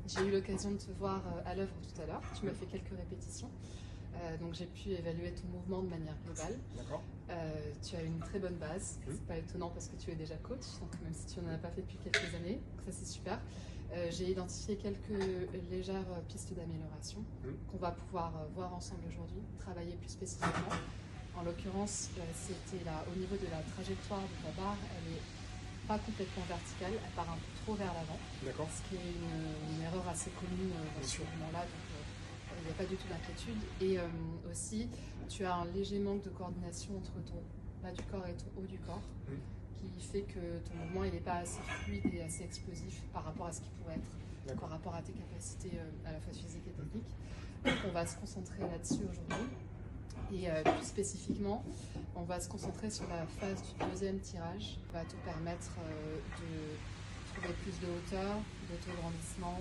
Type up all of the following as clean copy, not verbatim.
J'ai eu l'occasion de te voir à l'œuvre tout à l'heure. Tu m'as fait quelques répétitions. Donc j'ai pu évaluer ton mouvement de manière globale. D'accord. Tu as une très bonne base. C'est pas étonnant parce que tu es déjà coach, donc même si tu n'en as pas fait depuis quelques années, donc ça c'est super. J'ai identifié quelques légères pistes d'amélioration qu'on va pouvoir voir ensemble aujourd'hui, travailler plus spécifiquement. En l'occurrence, c'était là au niveau de la trajectoire de ta barre, elle est pas complètement verticale, elle part un peu trop vers l'avant. D'accord. Ce qui est une erreur assez commune dans ce mouvement-là, donc il n'y a pas du tout d'inquiétude. Et aussi, tu as un léger manque de coordination entre ton bas du corps et ton haut du corps, qui fait que ton mouvement n'est pas assez fluide et assez explosif par rapport à ce qu'il pourrait être, par rapport à tes capacités à la fois physiques et techniques. Donc on va se concentrer là-dessus aujourd'hui. Et plus spécifiquement, on va se concentrer sur la phase du deuxième tirage, qui va te permettre de trouver plus de hauteur, d'autograndissement,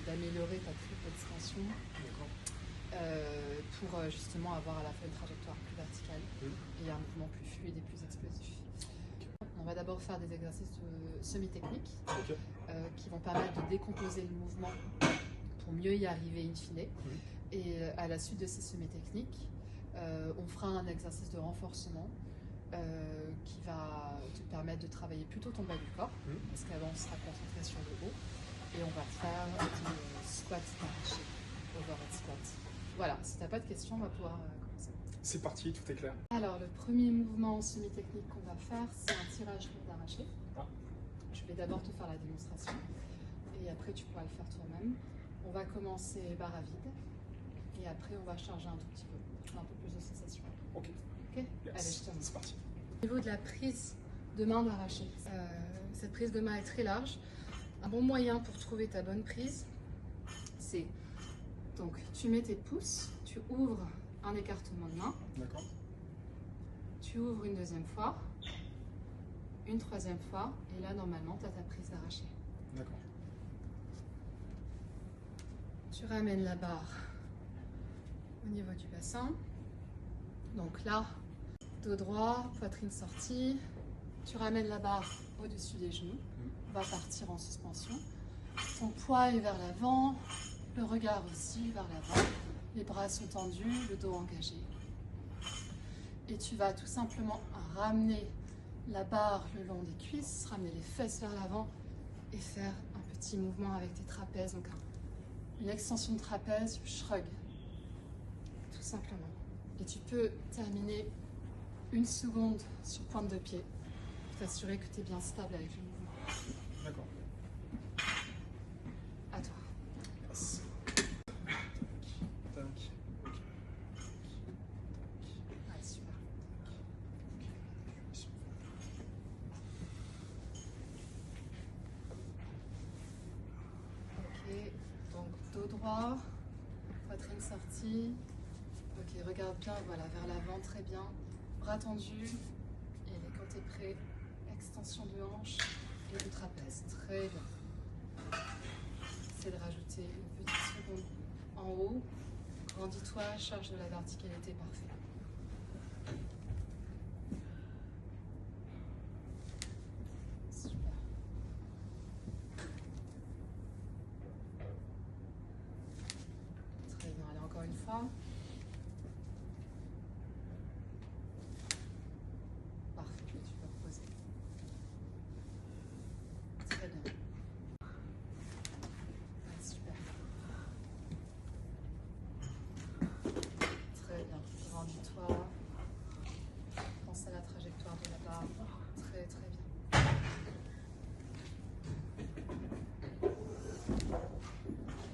d'améliorer ta triple extension pour justement avoir à la fois une trajectoire plus verticale et un mouvement plus fluide et plus explosif. On va d'abord faire des exercices semi-techniques qui vont permettre de décomposer le mouvement pour mieux y arriver in fine. Et à la suite de ces semi-techniques, on fera un exercice de renforcement qui va te permettre de travailler plutôt ton bas du corps, parce qu'avant on sera concentré sur le haut, et on va faire des squats arrachés, overhead squats. Voilà, si tu n'as pas de questions, on va pouvoir commencer. C'est parti, tout est clair. Alors, le premier mouvement semi-technique qu'on va faire, c'est un tirage lourd arraché. Je vais d'abord te faire la démonstration, et après tu pourras le faire toi-même. On va commencer barre à vide. Et après, on va charger un tout petit peu, un peu plus de sensation. Ok. Yes. Allez, je te montre. C'est parti. Au niveau de la prise de main d'arraché, cette prise de main est très large. Un bon moyen pour trouver ta bonne prise, c'est donc tu mets tes pouces, tu ouvres un écartement de main. D'accord. Tu ouvres une deuxième fois, une troisième fois, et là, normalement, tu as ta prise d'arraché. D'accord. Tu ramènes la barre au niveau du bassin. Donc là, dos droit, poitrine sortie. Tu ramènes la barre au-dessus des genoux. On va partir en suspension. Ton poids est vers l'avant, le regard aussi vers l'avant. Les bras sont tendus, le dos engagé. Et tu vas tout simplement ramener la barre le long des cuisses, ramener les fesses vers l'avant et faire un petit mouvement avec tes trapèzes. Donc une extension de trapèze, shrug. Tout simplement. Et tu peux terminer une seconde sur pointe de pied pour t'assurer que tu es bien stable avec le mouvement. D'accord. À toi. Yes. Tac. Ok. Ouais, super. Ok, donc dos droit, poitrine sortie. Ok, regarde bien, voilà, vers l'avant, très bien. Bras tendus, et quand tu es prêt, extension de hanche et de trapèze. Très bien. Essaie de rajouter une petite seconde en haut. Grandis-toi, charge de la verticalité, parfait. Super. Très bien, allez, encore une fois. Parfait, tu peux reposer. Très bien. Ah, super. Très bien. Grandis-toi. Pense à la trajectoire de la barre. Très, très bien.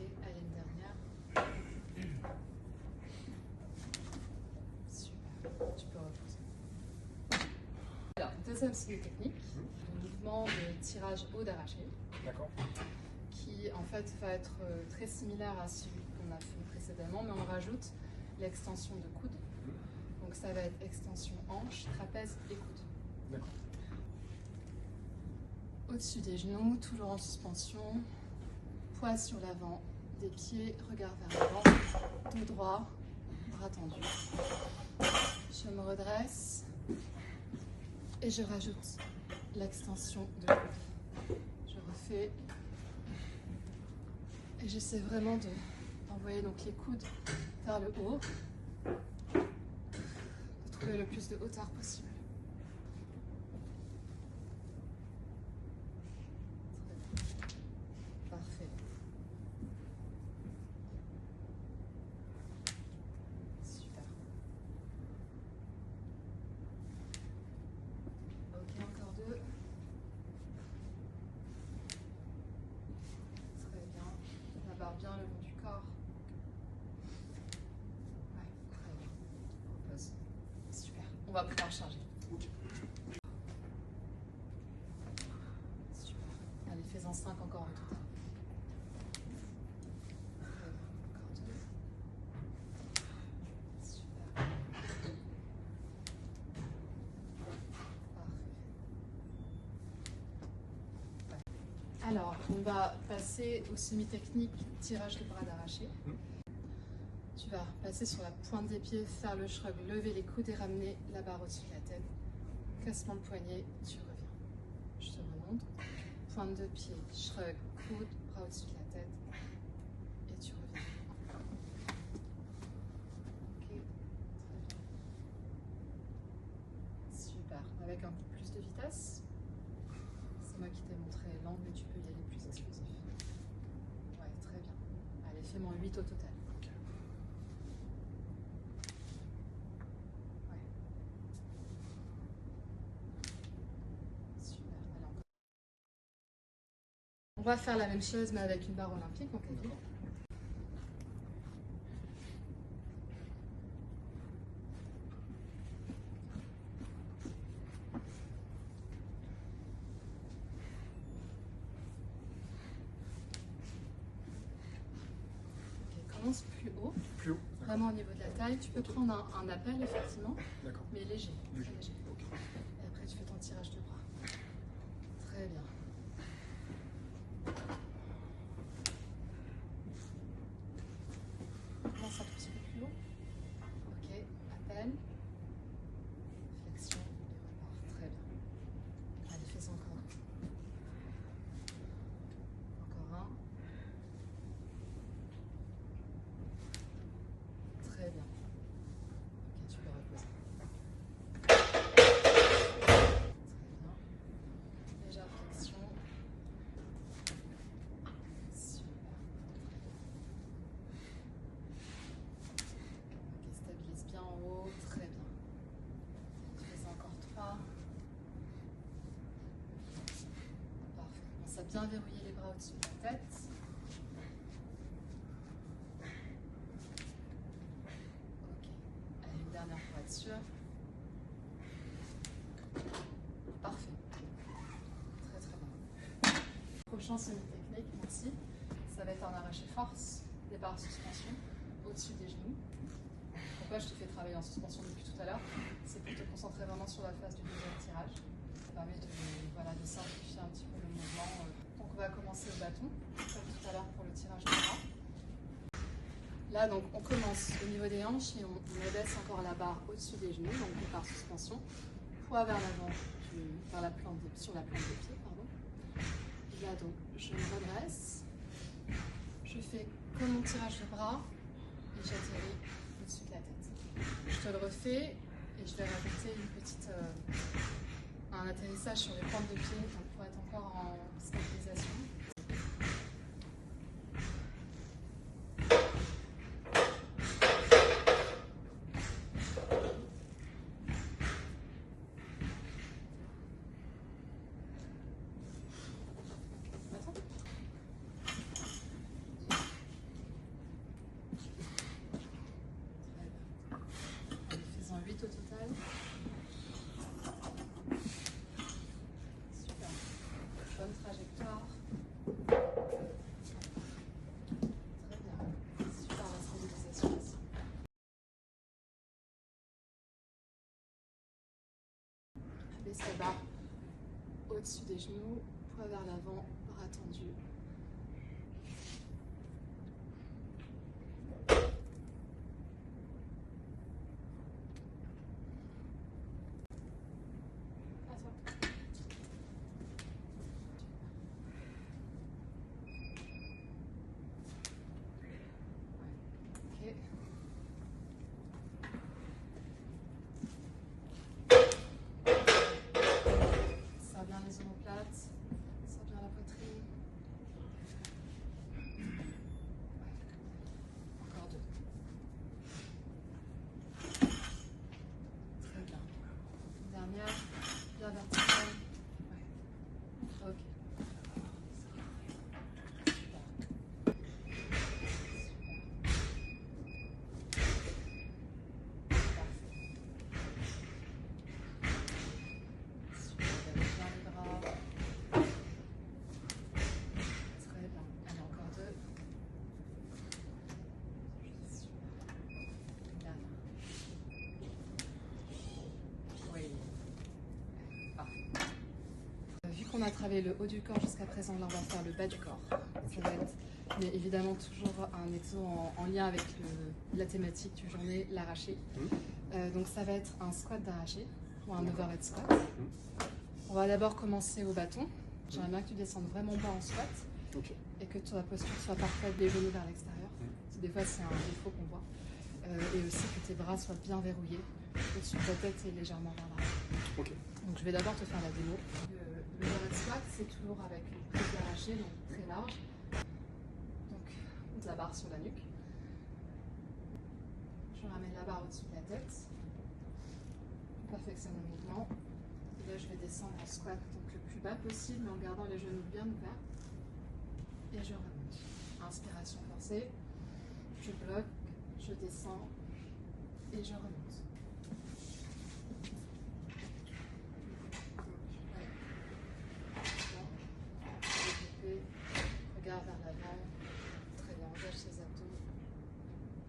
Et allez, une dernière. Super. Tu peux reposer. Alors, deuxième semi-technique, le mouvement de tirage haut d'arraché, D'accord. qui en fait va être très similaire à celui qu'on a fait précédemment, mais on rajoute l'extension de coude. Donc ça va être extension hanche, trapèze et coude. D'accord. Au-dessus des genoux, toujours en suspension, poids sur l'avant, des pieds, regard vers l'avant, dos droit, bras tendus. Je me redresse et je rajoute l'extension de coude. Je refais Et j'essaie vraiment d'envoyer donc les coudes vers le haut, de trouver le plus de hauteur possible. Parfait. Super. Ok, encore deux. Très bien. La barre bien le long du corps. Ouais, très bien. Repose. Super. On va pouvoir charger. Super. Allez, fais-en 5 encore en total. Encore deux. Super. Parfait. Ouais. Alors, on va passer au semi-technique tirage de bras d'arraché. Tu vas passer sur la pointe des pieds, faire le shrug, lever les coudes et ramener la barre au-dessus de la tête. Cassement de poignet, tu reviens. Je te remonte. Pointe de pied, shrug, coude, bras au-dessus de la tête. Et tu reviens. Ok, très bien. Super. Avec un peu plus de vitesse. C'est moi qui t'ai montré l'angle, mais tu peux y aller plus explosif. Ouais, très bien. Allez, fais-moi 8 au total. Ouais. Super. Allez, encore. On va faire la même chose, mais avec une barre olympique en caville. Ok, commence plus haut. Plus haut. Vraiment au niveau de la taille, tu peux prendre un appel effectivement, D'accord. mais léger, très Léger. léger. Ok. Et après tu fais ton tirage de bras. Très bien. Commence un tout petit peu plus haut. Ok, appel, flexion et repart. Très bien. Allez, fais encore un. Encore un. Très bien. Ok, tu peux reposer. Très bien. Légère flexion. Super. Ok, stabilise bien en haut. Très bien. Fais encore 3. Parfait. Commence à bien verrouiller les bras au-dessus de la tête. Ok. Allez, une dernière pour être sûr. Parfait. Très très bien. Prochain semi-technique, merci. Ça va être un arraché force, des barres suspension au-dessus des genoux. Pourquoi je te fais travailler en suspension depuis tout à l'heure? C'est pour te concentrer vraiment sur la phase du deuxième tirage. Ça permet de simplifier un petit peu le mouvement. Donc on va commencer au bâton, comme tout à l'heure pour le tirage de bras. Là donc on commence au niveau des hanches et on abaisse encore la barre au-dessus des genoux, donc une barre suspension. Poids vers l'avant, sur la plante des pieds, pardon. Là donc je me redresse, je fais comme mon tirage de bras et j'atterris au-dessus de la tête. Je te le refais et je vais rajouter un atterrissage sur les pointes de pied pour être encore en stabilisation. Attends. Faisons 8 au total. Super. Bonne trajectoire. Très bien. Super la stabilisation aussi. Abaisse la barre au-dessus des genoux, poids vers l'avant, bras tendus. qu'on a travaillé le haut du corps jusqu'à présent, là on va faire le bas du corps. Ça va être, mais évidemment toujours un exo en lien avec la thématique du journée, l'arraché. Donc ça va être un squat d'arraché ou un overhead squat. On va d'abord commencer au bâton. J'aimerais bien que tu descendes vraiment bas en squat et que ta posture soit parfaite, les genoux vers l'extérieur. Des fois c'est un défaut qu'on voit. Et aussi que tes bras soient bien verrouillés au-dessus de ta tête et légèrement vers l'arrière. Donc je vais d'abord te faire la démo. Le overhead squat, c'est toujours avec une prise d'arraché, donc très large. Donc de la barre sur la nuque. Je ramène la barre au-dessus de la tête. Je perfectionne le mouvement. Et là je vais descendre en squat, donc le plus bas possible, mais en gardant les genoux bien ouverts. Et je remonte. Inspiration forcée. Je bloque, je descends et je remonte. Regarde vers l'avant. Très bien, engage ses abdos.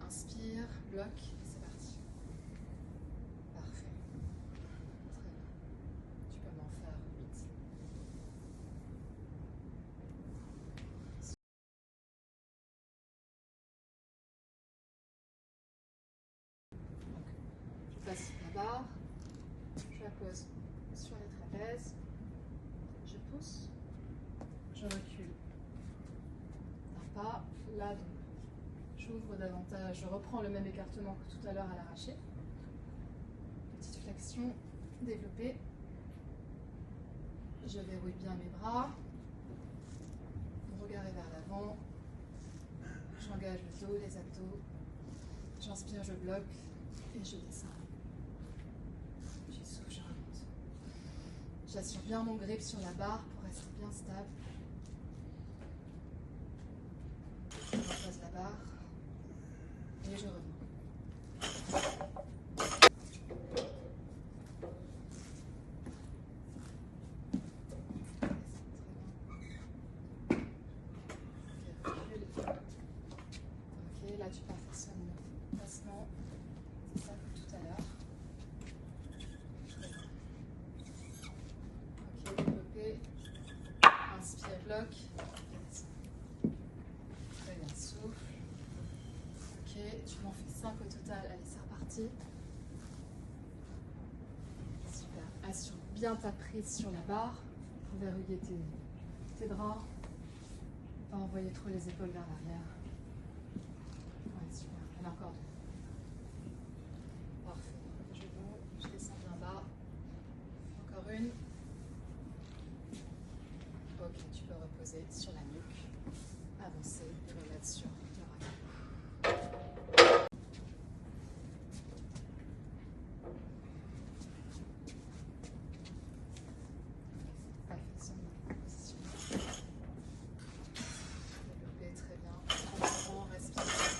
Inspire, bloque, et c'est parti. Parfait. Très bien. Tu peux m'en faire 8. Donc, je passe la barre, je la pose sur les trapèzes, je pousse, je recule. Pas là, donc j'ouvre davantage, je reprends le même écartement que tout à l'heure à l'arraché. Petite flexion, développée. Je verrouille bien mes bras. Mon regard est vers l'avant. J'engage le dos, les abdos. J'inspire, je bloque et je descends. Je souffle, je remonte. J'assure bien mon grip sur la barre pour rester bien stable. Je repose la barre et je reviens. Ok, là tu perfectionnes le placement. C'est ça comme tout à l'heure. Ok, développé. Inspire, bloque. Très bien, souffle. Ok, tu m'en fais 5 au total. Allez, c'est reparti. Super. Assure bien ta prise sur la barre pour verrouiller tes bras. Pas envoyer trop les épaules vers l'arrière. Ouais, super. Allez, encore 2. Parfait. Je monte, je descends bien bas. Encore une. Ok, tu peux reposer sur la nuque. Avancer et remettre sur le rail. Perfectionne la position. Développer très bien. Prends, respire. Okay.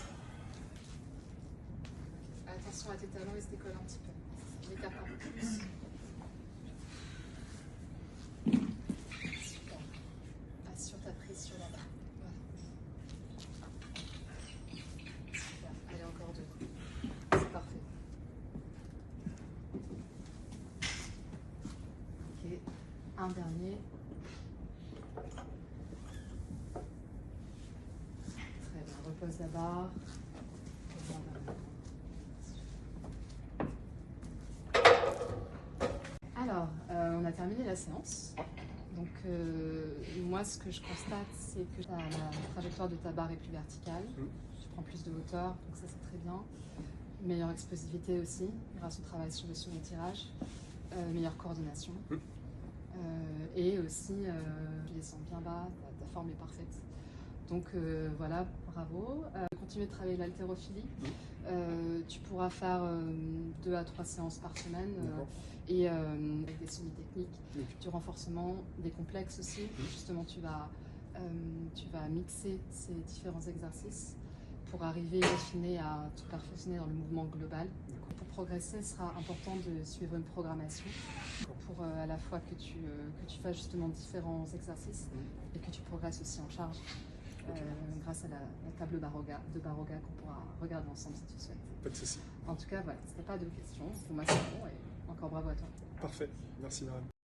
Attention à tes talons, ils se décollent un petit peu. L'écarte un peu plus. Super. Assure ta prise sur la barre. Super. Allez, encore 2. C'est parfait. Ok. Un dernier. Très bien. Repose la barre. Alors, on a terminé la séance. Donc, moi, ce que je constate, c'est que la trajectoire de ta barre est plus verticale. Tu prends plus de hauteur, donc ça, c'est très bien. Meilleure explosivité aussi, grâce au travail sur le sur-étirage. Meilleure coordination. Et aussi, tu descends bien bas, ta forme est parfaite. Donc, voilà, bravo. Continue de travailler l'haltérophilie. Tu pourras faire 2 à 3 séances par semaine. Et avec des semi-techniques, du renforcement, des complexes aussi. Justement, tu vas mixer ces différents exercices pour arriver à affiner, à tout perfectionner dans le mouvement global. Pour progresser, il sera important de suivre une programmation pour à la fois que tu fasses justement différents exercices et que tu progresses aussi en charge grâce à la table de Baroga qu'on pourra regarder ensemble si tu le souhaites. Pas de souci. En tout cas, voilà, si tu n'as pas de questions, pour moi c'est bon et encore bravo à toi. Parfait, merci Marianne.